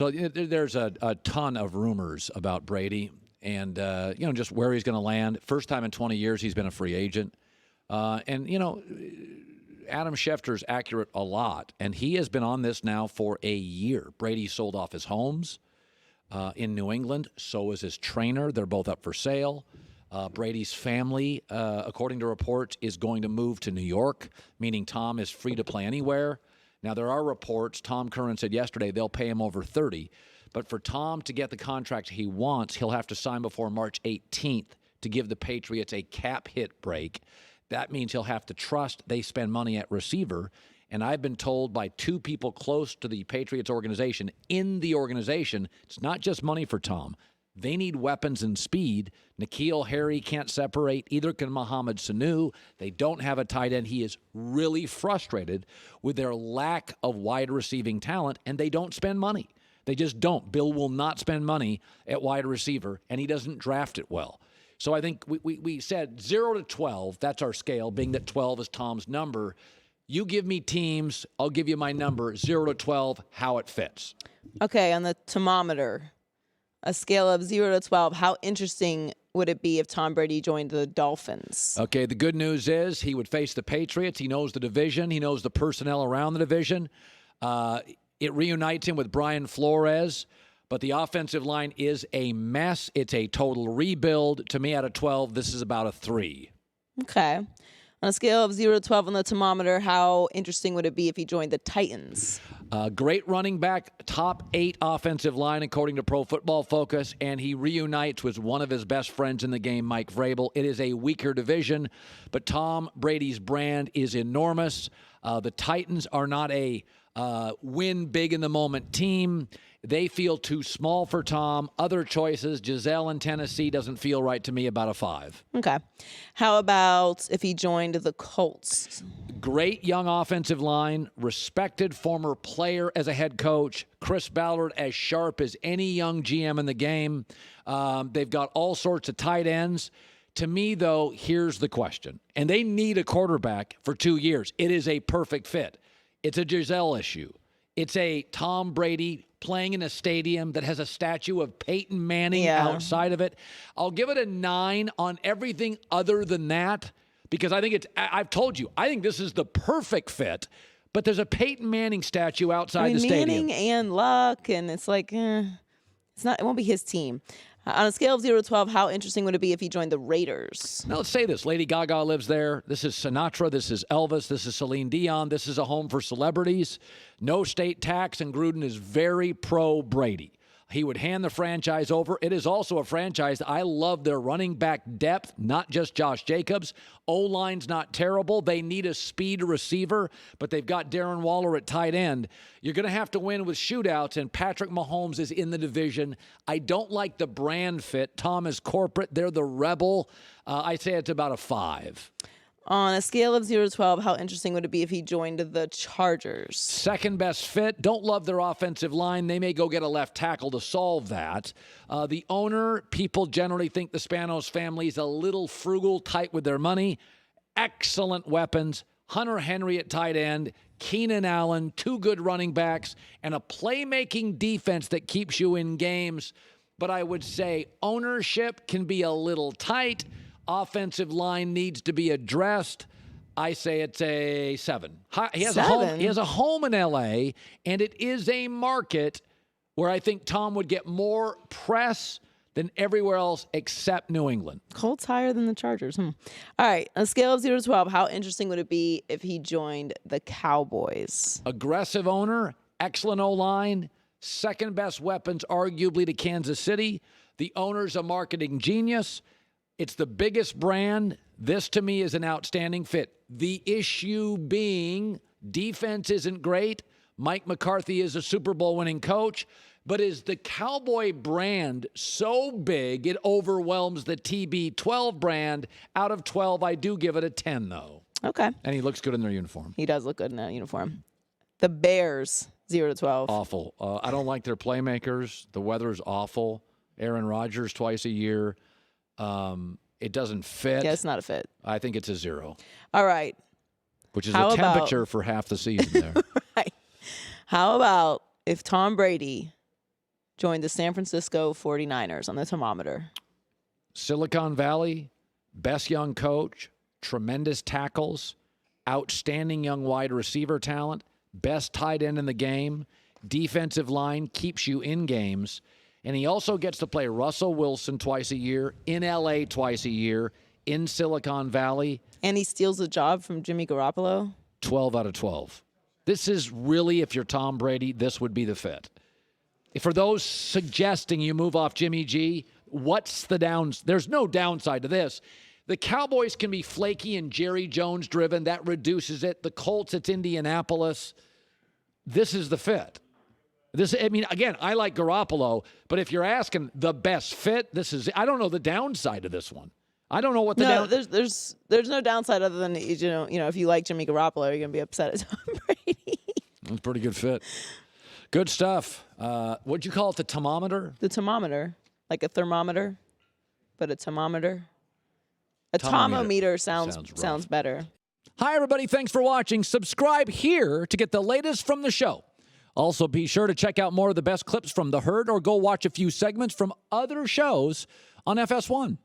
So there's a ton of rumors about Brady and, just where he's going to land. First time in 20 years he's been a free agent. And Adam Schefter's accurate a lot, and he has been on this now for a year. Brady sold off his homes in New England. So is his trainer. They're both up for sale. Brady's family, according to reports, is going to move to New York, meaning Tom is free to play anywhere. Now, there are reports, Tom Curran said yesterday, they'll pay him over $30. But for Tom to get the contract he wants, he'll have to sign before March 18th to give the Patriots a cap hit break. That means he'll have to trust they spend money at receiver. And I've been told by two people close to the Patriots organization, in the organization, it's not just money for Tom. They need weapons and speed. N'Keal Harry can't separate. Either can Mohamed Sanu. They don't have a tight end. He is really frustrated with their lack of wide receiving talent, and they don't spend money. They just don't. Bill will not spend money at wide receiver, and he doesn't draft it well. So I think we said 0 to 12. That's our scale, being that 12 is Tom's number. You give me teams, I'll give you my number, 0 to 12, how it fits. Okay, on the thermometer, a scale of 0 to 12, how interesting would it be if Tom Brady joined the Dolphins? Okay, the good news is he would face the Patriots. He knows the division. He knows the personnel around the division. It reunites him with Brian Flores. But the offensive line is a mess. It's a total rebuild. To me, out of 12, this is about a 3. Okay. On a scale of 0 to 12 on the thermometer, how interesting would it be if he joined the Titans? Great running back, top 8 offensive line, according to Pro Football Focus, and he reunites with one of his best friends in the game, Mike Vrabel. It is a weaker division, but Tom Brady's brand is enormous. The Titans are not a win big in the moment team. They feel too small for Tom. Other choices, Giselle in Tennessee doesn't feel right to me, about a 5. Okay. How about if he joined the Colts? Great young offensive line, respected former player as a head coach, Chris Ballard as sharp as any young GM in the game. They've got all sorts of tight ends. To me, though, here's the question. And they need a quarterback for 2 years. It is a perfect fit. It's a Giselle issue. It's a Tom Brady playing in a stadium that has a statue of Peyton Manning outside of it. I'll give it a 9 on everything other than that because I think I've told you, I think this is the perfect fit, but there's a Peyton Manning statue outside the stadium. Manning and Luck, and it's like, it won't be his team. On a scale of 0 to 12, how interesting would it be if he joined the Raiders? Now, let's say this. Lady Gaga lives there. This is Sinatra. This is Elvis. This is Celine Dion. This is a home for celebrities. No state tax, and Gruden is very pro-Brady. He would hand the franchise over. It is also a franchise that I love their running back depth, not just Josh Jacobs. O-line's not terrible. They need a speed receiver, but they've got Darren Waller at tight end. You're going to have to win with shootouts, and Patrick Mahomes is in the division. I don't like the brand fit. Tom is corporate. They're the rebel. I say it's about a 5. On a scale of 0 to 12, how interesting would it be if he joined the Chargers? Second best fit. Don't love their offensive line. They may go get a left tackle to solve that. The owner, people generally think the Spanos family is a little frugal, tight with their money. Excellent weapons. Hunter Henry at tight end. Keenan Allen, 2 good running backs, and a playmaking defense that keeps you in games. But I would say ownership can be a little tight. Offensive line needs to be addressed. I say it's a 7. He has a home in L.A., and it is a market where I think Tom would get more press than everywhere else except New England. Colts higher than the Chargers. All right. On a scale of 0 to 12, how interesting would it be if he joined the Cowboys? Aggressive owner, excellent O-line, second best weapons arguably to Kansas City. The owner's a marketing genius. It's the biggest brand. This, to me, is an outstanding fit. The issue being defense isn't great. Mike McCarthy is a Super Bowl winning coach. But is the Cowboy brand so big it overwhelms the TB12 brand? Out of 12, I do give it a 10, though. Okay. And he looks good in their uniform. He does look good in that uniform. The Bears, 0 to 12. Awful. I don't like their playmakers. The weather's awful. Aaron Rodgers twice a year. It doesn't fit. Yeah, it's not a fit. I think it's a 0. All right. Which is the temperature for half the season there. Right. How about if Tom Brady join the San Francisco 49ers on the thermometer? Silicon Valley, best young coach, tremendous tackles, outstanding young wide receiver talent, best tight end in the game, defensive line keeps you in games, and he also gets to play Russell Wilson twice a year, in L.A. twice a year, in Silicon Valley. And he steals the job from Jimmy Garoppolo? 12 out of 12. This is really, if you're Tom Brady, this would be the fit. For those suggesting you move off Jimmy G, what's the downs? There's no downside to this. The Cowboys can be flaky and Jerry Jones driven. That reduces it. The Colts, it's Indianapolis. This is the fit. Again, I like Garoppolo, but if you're asking the best fit, I don't know the downside of this one. I don't know what the there's no downside other than if you like Jimmy Garoppolo, you're gonna be upset at Tom Brady. That's a pretty good fit. Good stuff. What'd you call it? The thermometer? The thermometer, like a thermometer, but a thermometer. A tomometer sounds better. Hi, everybody. Thanks for watching. Subscribe here to get the latest from the show. Also, be sure to check out more of the best clips from The Herd or go watch a few segments from other shows on FS1.